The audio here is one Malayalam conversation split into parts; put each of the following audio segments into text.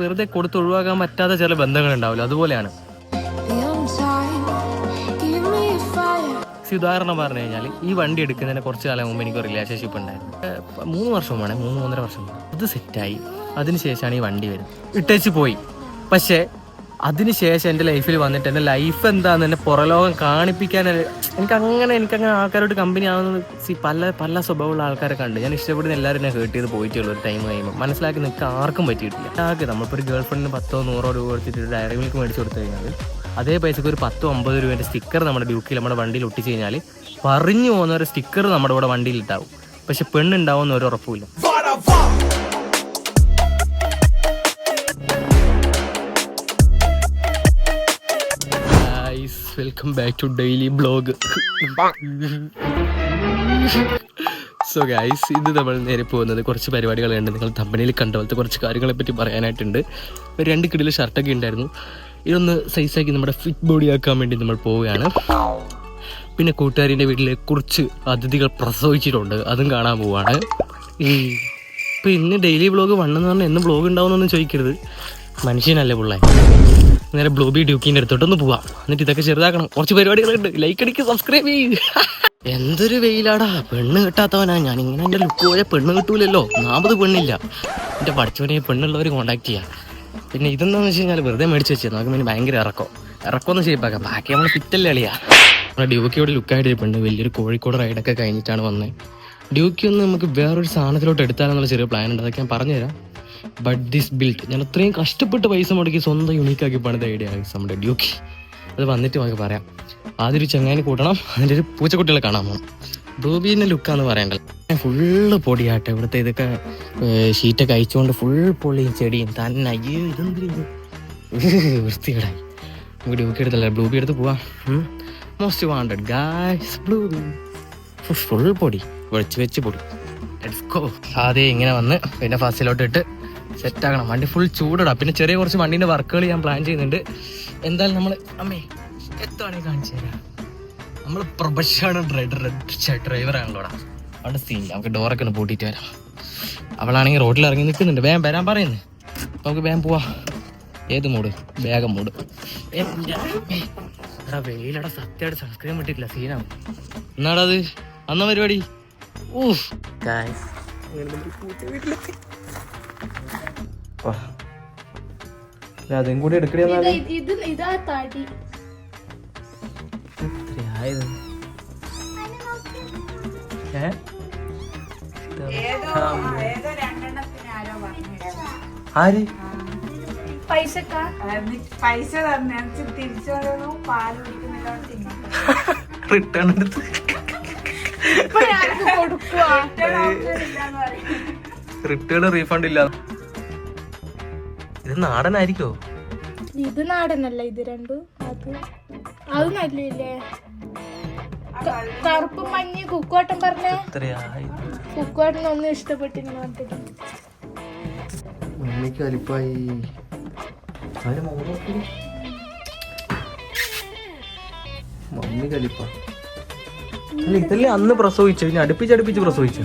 വെറുതെ കൊടുത്ത് ഒഴിവാക്കാൻ പറ്റാത്ത ചില ബന്ധങ്ങളുണ്ടാവില്ല, അതുപോലെയാണ്. ഉദാഹരണം പറഞ്ഞു കഴിഞ്ഞാൽ ഈ വണ്ടി എടുക്കുന്നതിന് കുറച്ച് കാലം മുമ്പ് എനിക്ക് റിലേഷൻഷിപ്പ് ഉണ്ടായിരുന്നു. 3 വർഷം വേണേ 3-3.5 വർഷം അത് സെറ്റായി. അതിനുശേഷമാണ് ഈ വണ്ടി വരുന്നത്. ഇട്ടേച്ച് പോയി. പക്ഷേ അതിനുശേഷം എൻ്റെ ലൈഫിൽ വന്നിട്ട് എൻ്റെ ലൈഫ് എന്താണെന്ന് എന്നെ പുറലോകം കാണിപ്പിക്കാൻ എനിക്കങ്ങനെ ആൾക്കാരോട് കമ്പനി ആവുന്നത് പല സ്വഭാവമുള്ള ആൾക്കാരെ കണ്ട് ഞാൻ ഇഷ്ടപ്പെടുന്ന എല്ലാവരും എന്നെ ഹേർട്ട് ചെയ്ത് പോയിട്ടുള്ള ഒരു ടൈം കഴിയുമ്പോൾ മനസ്സിലാക്കി നിൽക്കാൻ ആർക്കും പറ്റിയിട്ടില്ല. നമ്മളിപ്പോൾ ഒരു ഗേൾ ഫ്രണ്ടിന് 10-100 രൂപ കൊടുത്തിട്ട് ഡയറി മിൽക്ക് മേടിച്ച് കൊടുത്തു കഴിഞ്ഞാൽ അതേ പൈസക്ക് ഒരു 10-50 രൂപേൻ്റെ സ്റ്റിക്കർ നമ്മുടെ ഡ്യൂക്കിൽ നമ്മുടെ വണ്ടിയിൽ ഒട്ടിച്ച് കഴിഞ്ഞാൽ പറഞ്ഞു പോകുന്ന ഒരു സ്റ്റിക്കർ നമ്മുടെ ഇവിടെ വണ്ടിയിൽ ഉണ്ടാവും. പക്ഷെ പെണ്ണുണ്ടാവുമെന്ന് ഒരു ഉറപ്പുമില്ല. Welcome back to daily blog. So guys, ഇത് നമ്മൾ നേരെ പോകുന്നത് കുറച്ച് പരിപാടികളുണ്ട്. നിങ്ങൾ തമ്പനിയിൽ കണ്ട പോലത്തെ കുറച്ച് കാര്യങ്ങളെ പറ്റി പറയാനായിട്ടുണ്ട്. 2 കിടില ഷർട്ടൊക്കെ ഉണ്ടായിരുന്നു. ഇതൊന്ന് സൈസാക്കി നമ്മുടെ ഫിറ്റ് ബോഡി ആക്കാൻ വേണ്ടി നമ്മൾ പോവുകയാണ്. പിന്നെ കൂട്ടുകാരിൻ്റെ വീട്ടിൽ കുറച്ച് അതിഥികൾ പ്രസവിച്ചിട്ടുണ്ട്, അതും കാണാൻ പോവാണ്. പിന്നെ ഡെയിലി വ്ളോഗ് വണ്ണെന്ന് പറഞ്ഞാൽ എന്നും വ്ളോഗ് ഉണ്ടാവുമെന്നൊന്നും ചോദിക്കരുത്, മനുഷ്യനല്ലേ പിള്ളേ. നേരെ ബ്ലോബി ഡ്യൂക്കിൻ്റെ അടുത്തോട്ടൊന്ന് പോവാം. എന്നിട്ട് ഇതൊക്കെ ചെറുതാക്കണം. കുറച്ച് പരിപാടികളുണ്ട്. ലൈക്ക് അടിക്ക്, സബ്സ്ക്രൈബ് ചെയ്യ്. എന്തൊരു വെയിലാടാ, പെണ്ണ് കിട്ടാത്തവനാ ഞാൻ. ഇങ്ങനെ എൻ്റെ ലുക്ക് പോയാൽ പെണ്ണ് കിട്ടൂലല്ലോ. 40 പെണ്ണില്ല. എൻ്റെ പഠിച്ചവനെ പെണ്ണുള്ളവർ കോൺടാക്ട് ചെയ്യാം. പിന്നെ ഇതെന്താണെന്ന് വെച്ച് കഴിഞ്ഞാൽ വെറുതെ മേടിച്ച് വെച്ചാൽ നമുക്ക് പിന്നെ ഭയങ്കര ഇറക്കമൊന്നും ഷേപ്പാക്കാം. ബാക്കി നമ്മൾ ഫിറ്റല്ലേ കളിയാ. നമ്മുടെ ഡ്യൂക്കിയോട് ലുക്കായിട്ട് ഇരിപ്പുണ്ട്. വലിയൊരു കോഴിക്കോട് റൈഡൊക്കെ കഴിഞ്ഞിട്ടാണ് വന്നത്. ഡ്യൂക്കി ഒന്ന് നമുക്ക് വേറൊരു സാധനത്തിലോട്ട് എടുത്താലെന്നുള്ള ചെറിയ പ്ലാൻ ഉണ്ട്. അതൊക്കെ ഞാൻ പറഞ്ഞുതരാം. ബട്ട് ദിസ് ബിൽഡ് ഞാൻ അത്രയും കഷ്ടപ്പെട്ട് പൈസ മുടക്കി സ്വന്തം യൂണീക്കാക്കി പണിത ഐഡിയ ആണ് നമ്മുടെ ഡ്യൂക്കി. അത് വന്നിട്ട് നമുക്ക് പറയാം. ആദ്യം ഒരു ചെങ്ങാനെ കൂട്ടണം, അതിൻ്റെ ഒരു പൂച്ചക്കുട്ടികളെ കാണാൻ പോകണം. ഡ്യൂബീൻ്റെ ലുക്കാന്ന് പറയണ്ടല്ലോ. ഫുള്ള് പൊടിയാട്ടെ ഇവിടുത്തെ. ഇതൊക്കെ ഷീറ്റൊക്കെ അയച്ചുകൊണ്ട് ഫുൾ പൊളിയും ചെടിയും തന്നെ. അയ്യോ ഇതെന്തിരിക്കും വൃത്തികേടായി. നമുക്ക് ഡ്യൂക്കി എടുത്തല്ലേ, ബ്ലൂബി എടുത്ത് പോവാം. മോസ്റ്റ് വാണ്ടഡ് ഗായ്സ് ബ്ലൂബി. ഫുൾ പൊടി വെച്ച് പൊടി. Let's go. ആദ്യം ഇങ്ങനെ വന്ന് പിന്നെ ഫസ്റ്റിലോട്ട് ഇട്ട് സെറ്റാക്കണം. വണ്ടി ഫുൾ ചൂടിടാം. പിന്നെ ചെറിയ കുറച്ച് വണ്ടീൻ്റെ വർക്കുകൾ ഞാൻ പ്ലാൻ ചെയ്യുന്നുണ്ട്. എന്തായാലും നമ്മൾ അമ്മേ എത്താണെങ്കിൽ കാണിച്ചു തരാം. നമ്മൾ പ്രൊഫഷണൽ ഡ്രൈവറാണല്ലോടാ. അവിടെ സീൻ. നമുക്ക് ഡോറൊക്കെ ഒന്ന് പൂട്ടിയിട്ട് വരാം. അവളാണെങ്കിൽ റോഡിൽ ഇറങ്ങി നിൽക്കുന്നുണ്ട്. വേഗം വരാൻ പറയുന്നത്. നമുക്ക് വേഗം പോവാ. ഏത് മൂഡ്? വേഗം മൂഡ്. എടാ വെയിലടാ, സത്യമായിട്ട് സൺസ്ക്രീൻ വിട്ടിട്ടില്ല. സീനാവും. എന്നാടാ അത് അന്ന പരിപാടി. അതും കൂടി എടുക്കണേ. ആര് പൈസ തിരിച്ചു പാല് റിട്ടേൺ എടുത്ത് റിട്ടേൺ റീഫണ്ട് ഇല്ല. ഇത് നാടനായിരിക്കോ? ഇത് നാടനല്ല, ഇത് രണ്ടും. അത് നല്ലേ. കറുപ്പ് മഞ്ഞ് കുക്കോട്ടം പറഞ്ഞ കുക്കോട്ടൻ ഒന്നും ഇഷ്ടപ്പെട്ടില്ല. മമ്മിക്ക് അലിപ്പായി. മമ്മി കലിപ്പ. അല്ല ഇതല്ലേ അന്ന് പ്രസവിച്ചു. ഇനി അടുപ്പിച്ച് പ്രസവിച്ചു.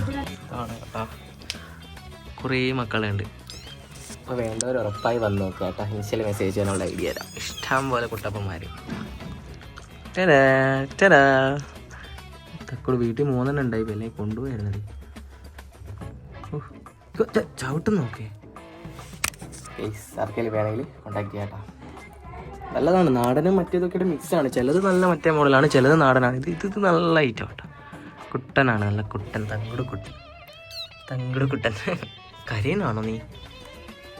കുറേ മക്കളുണ്ട്. അപ്പോൾ വേണ്ടവർ ഉറപ്പായി വന്ന് നോക്കുക കേട്ടോ. ഇൻസ്റ്റയിൽ മെസ്സേജ് ചെയ്യാനുള്ള ഐഡിയ തരാം. ഇഷ്ടം പോലെ കുട്ടപ്പന്മാർ. തക്കോട് വീട്ടിൽ 3 ഉണ്ടായി. പിന്നെ കൊണ്ടുപോയിരുന്നത് ചവിട്ടും നോക്കേ. ആർക്കെങ്കിലും വേണമെങ്കിൽ കോണ്ടാക്ട് ചെയ്യാം കേട്ടോ. നല്ലതാണ്. നാടനും മറ്റേതൊക്കെ മിക്സാണ്. ചിലത് നല്ല മറ്റേ മോഡലാണ്, ചിലത് നാടനാണ്. ഇത് നല്ല ഐറ്റം കേട്ടോ. കുട്ടനാണ്, നല്ല കുട്ടൻ. തങ്ങട് കുട്ടൻ. കരയനാണോ നീ?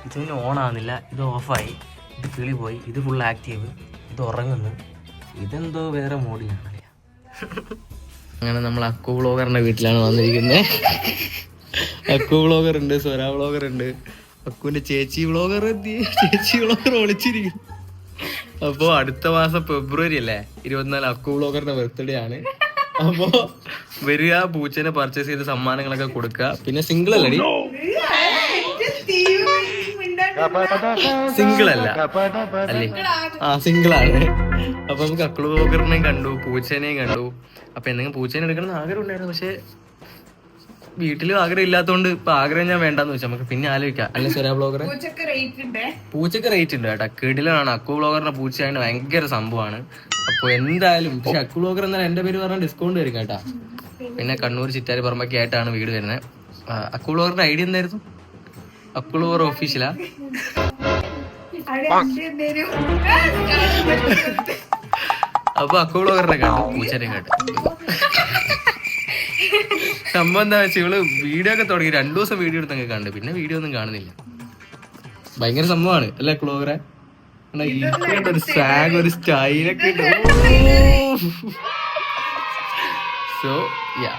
ഇതിന് ഓണാകുന്നില്ല. ഇത് ഓഫായി. ഇത് കിളി പോയി. ഇത് ഫുൾ ആക്റ്റീവ്. ഇത് ഉറങ്ങുന്നു. ഇതെന്തോ വേറെ മോഡിലാണ്. അങ്ങനെ നമ്മൾ അക്കു വ്ളോഗറിൻ്റെ വീട്ടിലാണ് വന്നിരിക്കുന്നത്. അക്കു വ്ളോഗർ ഉണ്ട്, സ്വര വ്ളോഗർ ഉണ്ട്, അക്കുവിൻ്റെ ചേച്ചി വ്ളോഗർ ഒളിച്ചിരിക്കും. അപ്പോൾ അടുത്ത മാസം ഫെബ്രുവരി അല്ലേ 24 അക്കു വ്ളോഗറിൻ്റെ ബർത്ത്ഡേ ആണ്. അപ്പോൾ വരിക, പൂച്ചനെ പർച്ചേസ് ചെയ്ത് സമ്മാനങ്ങളൊക്കെ കൊടുക്കുക. പിന്നെ സിംഗിൾ അല്ലടി, സിംഗിൾ അല്ല അല്ലേ? സിംഗിളാണ്. അപ്പൊ നമുക്ക് അക്കു വ്ളോഗറിനെയും കണ്ടു, പൂച്ചനെയും കണ്ടു. അപ്പൊ എന്തെങ്കിലും പൂച്ചേനെ എടുക്കണം എന്ന് ആഗ്രഹം ഉണ്ടായിരുന്നു. പക്ഷെ വീട്ടിലും ആഗ്രഹം ഇല്ലാത്തതുകൊണ്ട് ഇപ്പൊ ആഗ്രഹം ഞാൻ വേണ്ടെന്ന് വെച്ചാൽ നമുക്ക് പിന്നെ ആലോചിക്കാം. അല്ലെ സ്വരാ ബ്ലോഗറെ? പൂച്ചക്ക് റേറ്റ് ഉണ്ട് കേട്ടോ, കിടിലാണ്. അക്കു ബ്ലോഗറിന്റെ പൂച്ചയാണ് ഭയങ്കര സംഭവമാണ്. അപ്പൊ എന്തായാലും പക്ഷെ അക്കു ബ്ലോഗർ എന്നാൽ എന്റെ പേര് പറഞ്ഞാൽ ഡിസ്കൗണ്ട് വരും കേട്ടാ. പിന്നെ കണ്ണൂർ ചിറ്റാരി പറമ്പൊക്കെ ആയിട്ടാണ് വീട് വരുന്നത്. അക്കു ബ്ലോഗറിന്റെ ഐഡിയ എന്തായിരുന്നു? അക്കു ബ്ലോഗർ ഓഫീഷ്യലാ? അപ്പൊ അക്കു ബ്ലോഗറിനെ കണ്ടു, പൂച്ചനെ കേട്ടു. സംഭവം എന്താ വെച്ചാൽ ഇവള് വീഡിയോ ഒക്കെ തുടങ്ങി 2 ദിവസം വീഡിയോ എടുത്തൊക്കെ കണ്ടു, പിന്നെ വീഡിയോ ഒന്നും കാണുന്നില്ല. ഭയങ്കര സംഭവമാണ് അല്ലേ ക്ലോഗറെ? ഒരു സ്വാഗ്, ഒരു സ്റ്റൈലൊക്കെ ഉണ്ട്. സോ യാ,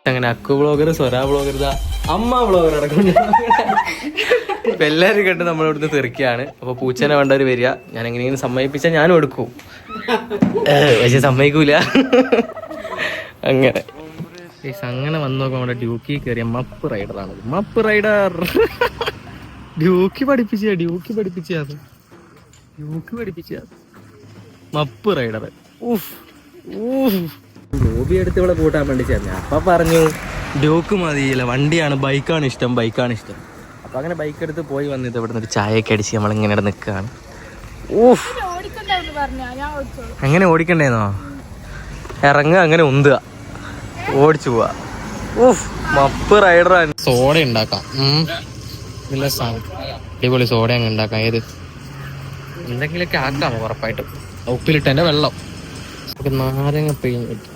അങ്ങനെ അക്കു ബ്ലോഗർ, സ്വരാ ബ്ലോഗർ, അമ്മ ബ്ലോഗർ അടക്കം ഇപ്പൊ എല്ലാരും കണ്ട് നമ്മളിവിടുന്ന് തെറിക്കുകയാണ്. അപ്പൊ പൂച്ചനെ വേണ്ടവര് വരിക, ഞാൻ എങ്ങനെയെങ്കിലും സമ്മതിപ്പിച്ചാൽ ഞാനും എടുക്കും, പക്ഷെ സമ്മതിക്കൂല. അങ്ങനെ വന്നു നോക്കുമ്പോൾ നമ്മുടെ ഡ്യൂക്കി കയറിയ മപ്പ് റൈഡറാണ്. മപ്പ് റൈഡർ ഡ്യൂക്കി പഠിപ്പിച്ച മപ്പ് റൈഡർ. ലോബി എടുത്ത് ഇവിടെ കൂട്ടാൻ വേണ്ടി ചേർന്ന അപ്പൊ പറഞ്ഞു ഡ്യൂക്ക് മതിയില്ല, വണ്ടിയാണ്, ബൈക്കാണ് ഇഷ്ടം. അപ്പൊ അങ്ങനെ ബൈക്ക് എടുത്ത് പോയി വന്നിട്ട് ഇവിടെ നിന്ന് ഒരു ചായയൊക്കെ അടിച്ച് നമ്മളിങ്ങനെ നിൽക്കുകയാണ്. അങ്ങനെ ഓടിക്കണ്ടേന്നോ? ഇറങ്ങുക, അങ്ങനെ ഉന്തുക, ഓടിച്ചു പോവാ. മപ്പ് റൈഡറാണ്. സോഡ ഉണ്ടാക്കാം, അടിപൊളി സോഡ അങ്ങ് ഉണ്ടാക്കാം. ഏത് എന്തെങ്കിലുമൊക്കെ ആക്കാം ഉറപ്പായിട്ടും. ഉപ്പിലിട്ടെന്റെ വെള്ളം, നാരങ്ങ പിഴിഞ്ഞിട്ട്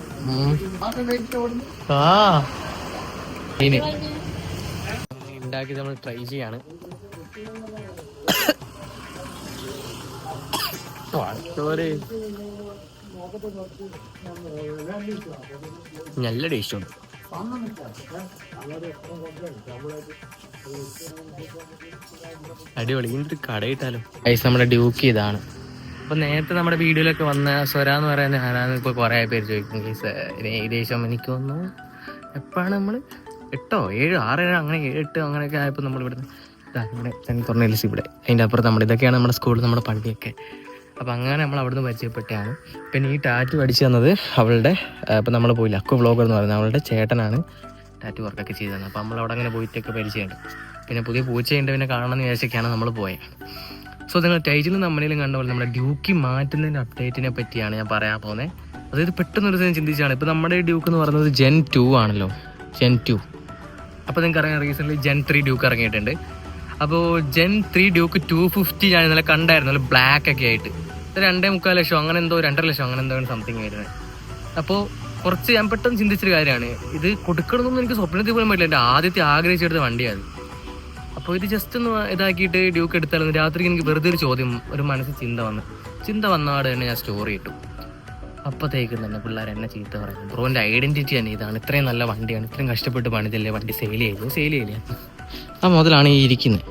ഉണ്ടാക്കി നമ്മൾ ട്രൈ ചെയ്യാണ്. നല്ല ടേസ്റ്റ് ഉണ്ട്. അടിപൊളി. ഇതിൻ്റെ ഒരു കടയിട്ടാലും ഐസ് നമ്മുടെ ഡ്യൂക്ക് ഇതാണ്. അപ്പൊ നേരത്തെ നമ്മുടെ വീഡിയോയിലൊക്കെ വന്ന സ്വര എന്ന് പറയുന്ന ആരാന്ന് ഇപ്പൊ കുറെ പേര് ചോദിക്കും. ഏകദേശം എനിക്ക് തോന്നുന്നു എപ്പോഴാണ് നമ്മൾ 8, 7, 6, 7 അങ്ങനെ 7, 8 അങ്ങനെയൊക്കെ ആയപ്പോൾ നമ്മളിവിടുന്ന് ഇവിടെ തുറന്നില്ല ഇവിടെ അതിൻ്റെ അപ്പുറത്ത് നമ്മുടെ ഇതൊക്കെയാണ് നമ്മുടെ സ്കൂളിൽ നമ്മുടെ പള്ളിയൊക്കെ. അപ്പം അങ്ങനെ നമ്മൾ അവിടുന്ന് പരിചയപ്പെട്ടാണ്. പിന്നെ ഈ ടാറ്റു പഠിച്ചു തന്നത് അവളുടെ, ഇപ്പം നമ്മൾ പോയില്ല, അക്കു വ്ളോഗർ എന്ന് പറയുന്നത് അവളുടെ ചേട്ടനാണ് ടാറ്റു വർക്കൊക്കെ ചെയ്ത് തന്നത്. അപ്പം നമ്മളവിടെ അങ്ങനെ പോയിട്ടൊക്കെ പരിചയമുണ്ട്. പിന്നെ പുതിയ പൂച്ചയുണ്ട്, പിന്നെ കാണണമെന്ന് വിചാരിച്ചൊക്കെയാണ് നമ്മൾ പോയത്. സോ നിങ്ങൾ ടൈറ്റിലും നമ്മളിലും കണ്ട പോലെ നമ്മുടെ ഡ്യൂക്കി മാറ്റുന്നതിൻ്റെ അപ്ഡേറ്റിനെ പറ്റിയാണ് ഞാൻ പറയാൻ പോകുന്നത്. അതായത് പെട്ടെന്നൊരു ദിവസം ചിന്തിച്ചാണ്, ഇപ്പോൾ നമ്മുടെ ഡ്യൂക്ക് എന്ന് പറയുന്നത് Gen 2 ആണല്ലോ, Gen 2. അപ്പോൾ നിങ്ങൾക്ക് അറിയാം റീസെൻ്റ്ലി Gen 3 ഡ്യൂക്ക് ഇറങ്ങിയിട്ടുണ്ട്. അപ്പോൾ Gen 3 ഡ്യൂക്ക് 250 ഞാൻ ഇന്നലെ കണ്ടായിരുന്നു, നല്ല ബ്ലാക്ക് ഒക്കെ ആയിട്ട്. 2.25 ലക്ഷം അങ്ങനെ എന്തോ, 2.5 ലക്ഷം അങ്ങനെ എന്തോ സംതിങ് വരുന്നത്. അപ്പോൾ കുറച്ച് ഞാൻ പെട്ടെന്ന് ചിന്തിച്ചൊരു കാര്യമാണ്, ഇത് കൊടുക്കണമെന്നൊന്നും എനിക്ക് സ്വപ്നത്തിൽ പോലും പറ്റില്ല. എൻ്റെ ആദ്യത്തെ ആഗ്രഹിച്ചെടുത്ത വണ്ടിയാണ്. അപ്പോൾ ഇത് ജസ്റ്റ് ഒന്ന് ഇതാക്കിയിട്ട് ഡ്യൂക്ക് എടുത്താലും രാത്രി എനിക്ക് വെറുതെ ഒരു ചോദ്യം, ഒരു മനസ്സിൽ ചിന്ത വന്നാട് തന്നെ ഞാൻ സ്റ്റോറി ഇട്ടു. അപ്പോഴത്തേക്കും തന്നെ പിള്ളേർ എന്നെ ചീത്ത പറയുന്നു, ബ്രോൻ്റെ ഐഡൻറ്റിറ്റി തന്നെ ഇതാണ്, ഇത്രയും നല്ല വണ്ടിയാണ്, ഇത്രയും കഷ്ടപ്പെട്ട് പണിതല്ലേ, വണ്ടി സെയിൽ ചെയ്യില്ല. ആ മുതലാണ് ഈ ഇരിക്കുന്നത്.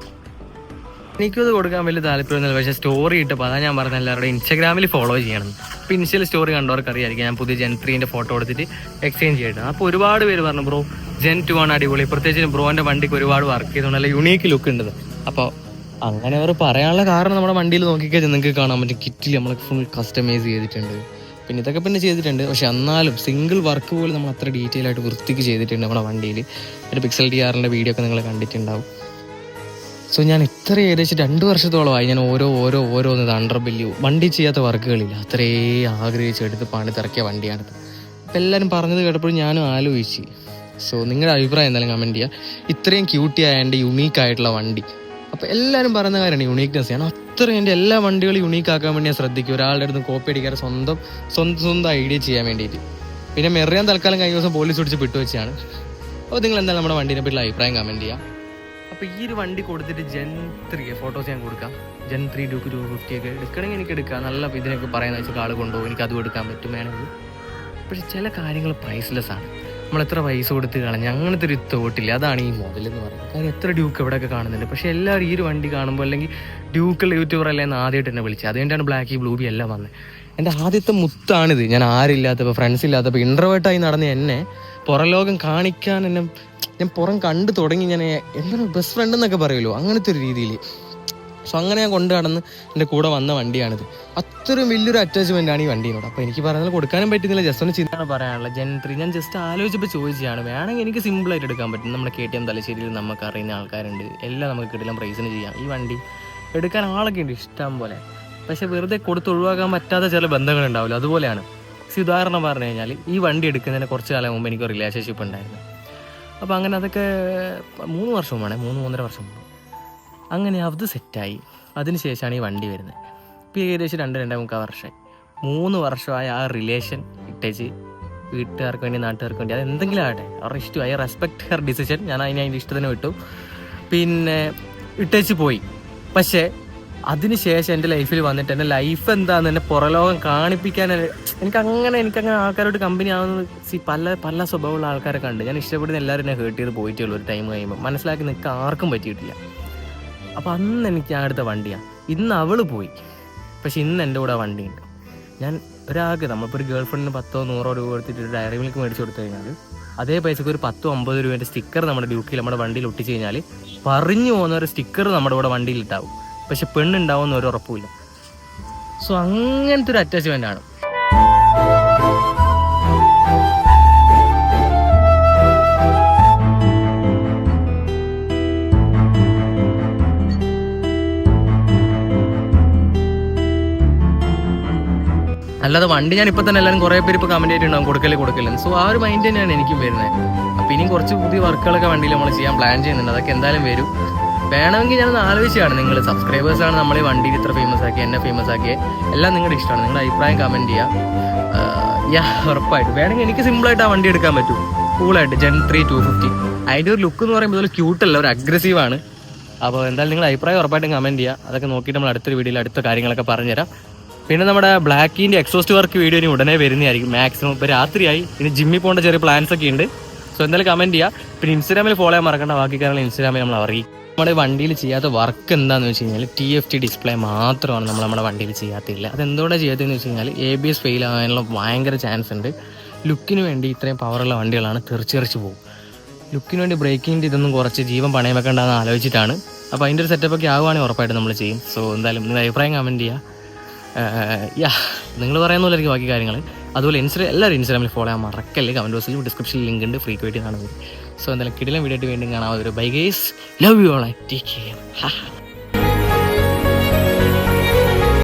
എനിക്കത് കൊടുക്കാൻ വലിയ താല്പര്യമൊന്നുമില്ല, പക്ഷേ സ്റ്റോറി ഇട്ടപ്പോൾ അതാ ഞാൻ പറഞ്ഞത് എല്ലാവരുടെയും ഇൻസ്റ്റാഗ്രാമിൽ ഫോളോ ചെയ്യണം. അപ്പോൾ ഇനിഷ്യൽ സ്റ്റോറി കണ്ടവർക്ക് അറിയായിരിക്കും ഞാൻ പുതിയ Gen 3 ഫോട്ടോ എടുത്തിട്ട് എക്സ്ചേഞ്ച് ചെയ്തിട്ട്. അപ്പോൾ ഒരുപാട് പേര് പറഞ്ഞു ബ്രോ Gen 2 ആണ് അടിപൊളി, പ്രത്യേകിച്ച് ബ്രോൻ്റെ വണ്ടിക്ക് ഒരുപാട് വർക്ക് ചെയ്തുകൊണ്ട് നല്ല യുണീക്ക് ലുക്ക് ഉണ്ടെന്ന്. അപ്പോൾ അങ്ങനെ അവർ പറയാനുള്ള കാരണം നമ്മുടെ വണ്ടിയിൽ നോക്കിക്കഴിഞ്ഞാൽ നിങ്ങൾക്ക് കാണാൻ പറ്റും, കിറ്റിൽ നമ്മൾ ഫുൾ കസ്റ്റമൈസ് ചെയ്തിട്ടുണ്ട്. പിന്നെ ഇതൊക്കെ പിന്നെ ചെയ്തിട്ടുണ്ട്, പക്ഷെ എന്നാലും സിംഗിൾ വർക്ക് പോലും നമ്മൾ അത്ര ഡീറ്റെയിൽ ആയിട്ട് വൃത്തിക്ക് ചെയ്തിട്ടുണ്ട് നമ്മുടെ വണ്ടിയിൽ. ഒരു Pixel TR വീഡിയോ ഒക്കെ നിങ്ങൾ കണ്ടിട്ടുണ്ടാവും. സോ ഞാൻ ഇത്ര ഏകദേശം 2 വർഷത്തോളമായി ഞാൻ ഓരോന്ന് അണ്ടർബില്യൂ വണ്ടി ചെയ്യാത്ത വർക്കുകളില്ല, അത്രേ ആഗ്രഹിച്ചെടുത്ത് പണിതിറക്കിയ വണ്ടിയാണിത്. അപ്പം എല്ലാവരും പറഞ്ഞത് കേട്ടപ്പോഴും ഞാനും ആലോചിച്ച്. സോ നിങ്ങളുടെ അഭിപ്രായം എന്തായാലും കമൻറ്റ് ചെയ്യുക. ഇത്രയും ക്യൂട്ടി ആയതിൻ്റെ യുണീക്ക് ആയിട്ടുള്ള വണ്ടി. അപ്പോൾ എല്ലാവരും പറയുന്ന കാര്യമാണ് യുണീക്നെസ്. ഞാൻ അത്രയും എൻ്റെ എല്ലാ വണ്ടികളും യുണീക്ക് ആക്കാൻ വേണ്ടി ഞാൻ ശ്രദ്ധിക്കും, ഒരാളുടെ അടുത്ത് കോപ്പി അടിക്കാതെ സ്വന്തം ഐഡിയ ചെയ്യാൻ വേണ്ടിയിട്ട്. പിന്നെ മെറിയാൻ തൽക്കാലം കഴിഞ്ഞ ദിവസം പോലീസ് പിടിച്ച് വിട്ടുവെച്ചാണ്. അപ്പോൾ നിങ്ങൾ എന്തായാലും നമ്മുടെ വണ്ടീനെ പറ്റിയുള്ള അഭിപ്രായം കമൻറ്റ് ചെയ്യുക. അപ്പോൾ ഈ ഒരു വണ്ടി കൊടുത്തിട്ട് Gen 3 ഫോട്ടോസ് ഞാൻ കൊടുക്കാം. Gen 3 ഡ്യൂക്ക് 250 ഒക്കെ എടുക്കണമെങ്കിൽ എനിക്ക് എടുക്കാം. നല്ല ഇതിനൊക്കെ പറയുന്നത് വെച്ചാൽ ആൾ കൊണ്ടുപോകും, എനിക്ക് അതും എടുക്കാൻ പറ്റും വേണമെങ്കിൽ. പക്ഷെ ചില കാര്യങ്ങൾ പ്രൈസ്ലെസ് ആണ്, നമ്മൾ എത്ര പൈസ കൊടുത്ത് കളഞ്ഞ് അങ്ങനത്തെ ഒരു തോട്ടില്ല. അതാണ് ഈ മോഡലെന്ന് പറയുന്നത്. കാരണം എത്ര ഡ്യൂക്ക് എവിടെയൊക്കെ കാണുന്നുണ്ട്, പക്ഷേ എല്ലാവരും ഈ ഒരു വണ്ടി കാണുമ്പോൾ അല്ലെങ്കിൽ ഡ്യൂക്കുള്ള യൂട്യൂബർ അല്ലേ എന്ന് ആദ്യമായിട്ട് എന്നെ വിളിച്ചത്. അതുകൊണ്ടാണ് ബ്ലാക്ക് ബ്ലൂബി എല്ലാം വന്നത്. എൻ്റെ ആദ്യത്തെ മുത്താണിത്. ഞാൻ ആരില്ലാത്തപ്പോൾ, ഫ്രണ്ട്സ് ഇല്ലാത്തപ്പോൾ, ഇൻട്രോവേർട്ടായി നടന്ന് എന്നെ പുറം ലോകം കാണിക്കാൻ ഞാൻ പുറം കണ്ടു തുടങ്ങി. ഞാൻ എന്താണ് ബെസ്റ്റ് ഫ്രണ്ട് എന്നൊക്കെ പറയുമല്ലോ, അങ്ങനത്തെ ഒരു രീതിയിൽ സോ അങ്ങനെ ഞാൻ കൊണ്ട് നടന്ന് എൻ്റെ കൂടെ വന്ന വണ്ടിയാണിത്. അത്രയും വലിയൊരു അറ്റാച്ച്മെൻ്റ് ആണ് ഈ വണ്ടീനോട്. അപ്പോൾ എനിക്ക് പറയുന്നത് കൊടുക്കാനും പറ്റുന്നില്ല, ജസ്റ്റ് ഒന്ന് ചിന്താണ് പറയാനുള്ളത്. Gen 3 ഞാൻ ജസ്റ്റ് ആലോചിച്ചപ്പോൾ ചോദിച്ചതാണ്. വേണമെങ്കിൽ എനിക്ക് സിമ്പിളായിട്ട് എടുക്കാൻ പറ്റും. നമ്മുടെ KTM തലശ്ശേരിയിൽ നമുക്ക് അറിയുന്ന ആൾക്കാരുണ്ട്, എല്ലാം നമുക്ക് കിട്ടില്ല പ്രൈസിന് ചെയ്യാം. ഈ വണ്ടി എടുക്കാൻ ആളൊക്കെ ഉണ്ട് ഇഷ്ടം പോലെ. പക്ഷെ വെറുതെ കൊടുത്ത് ഒഴിവാക്കാൻ പറ്റാത്ത ചില ബന്ധങ്ങളുണ്ടാവില്ല, അതുപോലെയാണ്. ഉദാഹരണം പറഞ്ഞു കഴിഞ്ഞാൽ ഈ വണ്ടി എടുക്കുന്നതിന് കുറച്ച് കാലം മുമ്പ് എനിക്ക് റിലേഷൻഷിപ്പ് ഉണ്ടായിരുന്നു. അപ്പോൾ അങ്ങനെ അതൊക്കെ 3 വർഷം വേണേ 3-3.5 വർഷം മുമ്പ് അങ്ങനെ അത് സെറ്റായി. അതിന് ശേഷമാണ് ഈ വണ്ടി വരുന്നത്. ഇപ്പോൾ ഏകദേശം 2-2.25 വർഷമായി. 3 വർഷമായ ആ റിലേഷൻ ഇട്ടേച്ച് വീട്ടുകാർക്ക് വേണ്ടി നാട്ടുകാർക്ക് വേണ്ടി അത് എന്തെങ്കിലും ആകട്ടെ, അവരുടെ ഇഷ്ടം, ഐ റെസ്പെക്ട് ഹെർ ഡിസിഷൻ, ഞാൻ അതിൻ്റെ ഇഷ്ടത്തിന് വിട്ടു, പിന്നെ ഇട്ടേച്ച് പോയി. പക്ഷേ അതിന് ശേഷം എൻ്റെ ലൈഫിൽ വന്നിട്ട് എൻ്റെ ലൈഫ് എന്താണെന്ന് എന്നെ പുറലോകം കാണിപ്പിക്കാൻ എനിക്കങ്ങനെ ആൾക്കാരോട് കമ്പനി ആവുന്നത് പല സ്വഭാവമുള്ള ആൾക്കാരെ കണ്ട് ഞാൻ ഇഷ്ടപ്പെടുന്ന എല്ലാവരും എന്നെ ഹേർട്ട് ചെയ്ത് പോയിട്ടേ ഉള്ളൂ. ഒരു ടൈം കഴിയുമ്പോൾ മനസ്സിലാക്കി നിൽക്കാൻ ആർക്കും പറ്റിയിട്ടില്ല. അപ്പോൾ അന്ന് എനിക്ക് ഞാൻ എടുത്ത വണ്ടിയാണ്. ഇന്ന് അവൾ പോയി, പക്ഷെ ഇന്ന് എൻ്റെ കൂടെ വണ്ടിയുണ്ട്. ഞാൻ ഒരാൾക്ക് നമ്മളിപ്പോൾ ഒരു ഗേൾ ഫ്രണ്ടിന് 10-100 രൂപ കൊടുത്തിട്ട് ഒരു ഡയറി മിൽക്ക് മേടിച്ച് കൊടുത്തു കഴിഞ്ഞാൽ അതേ പൈസക്ക് ഒരു 10-50 രൂപേൻ്റെ സ്റ്റിക്കർ നമ്മുടെ ഡ്യൂക്കിൽ നമ്മുടെ വണ്ടിയിൽ ഒട്ടിച്ച് കഴിഞ്ഞാൽ പറഞ്ഞു പോകുന്ന ഒരു സ്റ്റിക്കർ നമ്മുടെ കൂടെ വണ്ടിയിൽ ഇട്ടാവും. പക്ഷെ പെണ്ണുണ്ടാവുമെന്ന് ഒരു ഉറപ്പുമില്ല. സോ അങ്ങനത്തെ ഒരു അറ്റാച്ച്മെൻ്റ് ആണ്. അല്ലാതെ വണ്ടി ഞാൻ ഇപ്പം തന്നെ എല്ലാവരും കുറേ പേര് ഇപ്പോൾ കമൻറ്റ് ചെയ്തിട്ടുണ്ടാവും കൊടുക്കല്. സോ ആ ഒരു മൈൻഡ് തന്നെയാണ് എനിക്കും വരുന്നത്. അപ്പോൾ ഇനിയും കുറച്ച് പുതിയ വർക്കുകളൊക്കെ വണ്ടിയിൽ നമ്മൾ ചെയ്യാൻ പ്ലാൻ ചെയ്യുന്നുണ്ട്. അതൊക്കെ എന്തായാലും വരും. വേണമെങ്കിൽ ഞാനൊന്ന് ആലോചിച്ചാണ്. നിങ്ങൾ സബ്സ്ക്രൈബേഴ്സാണ് നമ്മൾ ഈ വണ്ടിയിൽ ഇത്ര ഫേമസ് ആക്കി, എന്നെ ഫേമസ് ആക്കിയത്, എല്ലാം നിങ്ങളുടെ ഇഷ്ടമാണ്. നിങ്ങളുടെ അഭിപ്രായം കമൻറ്റ് ചെയ്യുക. ഉറപ്പായിട്ട് വേണമെങ്കിൽ എനിക്ക് സിമ്പിളായിട്ട് ആ വണ്ടി എടുക്കാൻ പറ്റും, കൂളായിട്ട്. Gen 3 250. അതിൻ്റെ ഒരു ലുക്ക് എന്ന് പറയുമ്പോൾ ഒരു ക്യൂട്ടല്ല, ഒരു അഗ്രസീവാണ്. അപ്പോൾ എന്തായാലും നിങ്ങളുടെ അഭിപ്രായം ഉറപ്പായിട്ടും കമൻറ്റ് ചെയ്യുക. അതൊക്കെ നോക്കിയിട്ട് നമ്മൾ അടുത്തൊരു വീഡിയോയിൽ അടുത്ത കാര്യങ്ങളൊക്കെ പറഞ്ഞുതരാം. പിന്നെ നമ്മുടെ ബ്ലാക്കിൻ്റെ എക്സോസ്റ്റ് വർക്ക് വീഡിയോ ഇനി ഉടനെ വരുന്നതായിരിക്കും. മാക്സിമം ഇപ്പോൾ രാത്രിയായി, ഇനി ജിമ്മിൽ പോകേണ്ട ചെറിയ പ്ലാൻസ് ഒക്കെ ഉണ്ട്. സോ എന്തായാലും കമൻറ്റ് ചെയ്യുക. പിന്നെ ഇൻസ്റ്റാഗ്രാമിൽ ഫോളോ ചെയ്യാൻ മറക്കേണ്ട, ബാക്കി കാര്യങ്ങൾ ഇൻസ്റ്റാഗ്രാമിൽ നമ്മൾ അറിയിക്കും. നമ്മുടെ വണ്ടിയിൽ ചെയ്യാത്ത വർക്ക് എന്താണെന്ന് വെച്ച് കഴിഞ്ഞാൽ TFT ഡിസ്പ്ലേ മാത്രമാണ് നമ്മുടെ വണ്ടിയിൽ ചെയ്യാത്തില്ല. അതെന്തുകൊണ്ടാണ് ചെയ്യാത്തതെന്ന് വെച്ച് കഴിഞ്ഞാൽ ABS ഫെയിൽ ആകാനുള്ള ഭയങ്കര ചാൻസ് ഉണ്ട്. ലുക്കിന് വേണ്ടി ഇത്രയും പവറുള്ള വണ്ടികളാണ് തെറിച്ച് പോകും. ലുക്കിന് വേണ്ടി ബ്രേക്കിൻ്റെ ഇതൊന്നും കുറച്ച് ജീവൻ പണയം വെക്കേണ്ടതെന്ന് ആലോചിച്ചിട്ടാണ്. അപ്പോൾ അതിൻ്റെ ഒരു സെറ്റപ്പൊക്കെ ആകുവാണെങ്കിൽ ഉറപ്പായിട്ട് നമ്മൾ ചെയ്യും. സോ എന്തായാലും നിങ്ങൾ അഭിപ്രായം കമൻറ്റ് ചെയ്യുക. നിങ്ങൾ പറയുന്ന പോലെ ആയിരിക്കും ബാക്കി കാര്യങ്ങൾ. അതുപോലെ എല്ലാവരും ഇൻസ്റ്റാഗ്രാമിൽ ഫോളോ ചെയ്യാൻ മറക്കല്ലേ. കമൻറ്റ് ബോക്സിലും ഡിസ്ക്രിപ്ഷനിൽ ലിങ്ക് ഉണ്ട്, ഫ്രീ ആയിട്ട് കാണുന്നത്. സോ എന്തായാലും കിടിലം വീഡിയോ ആയിട്ട് വീണ്ടും കാണാം. Bye guys, love you all, take care.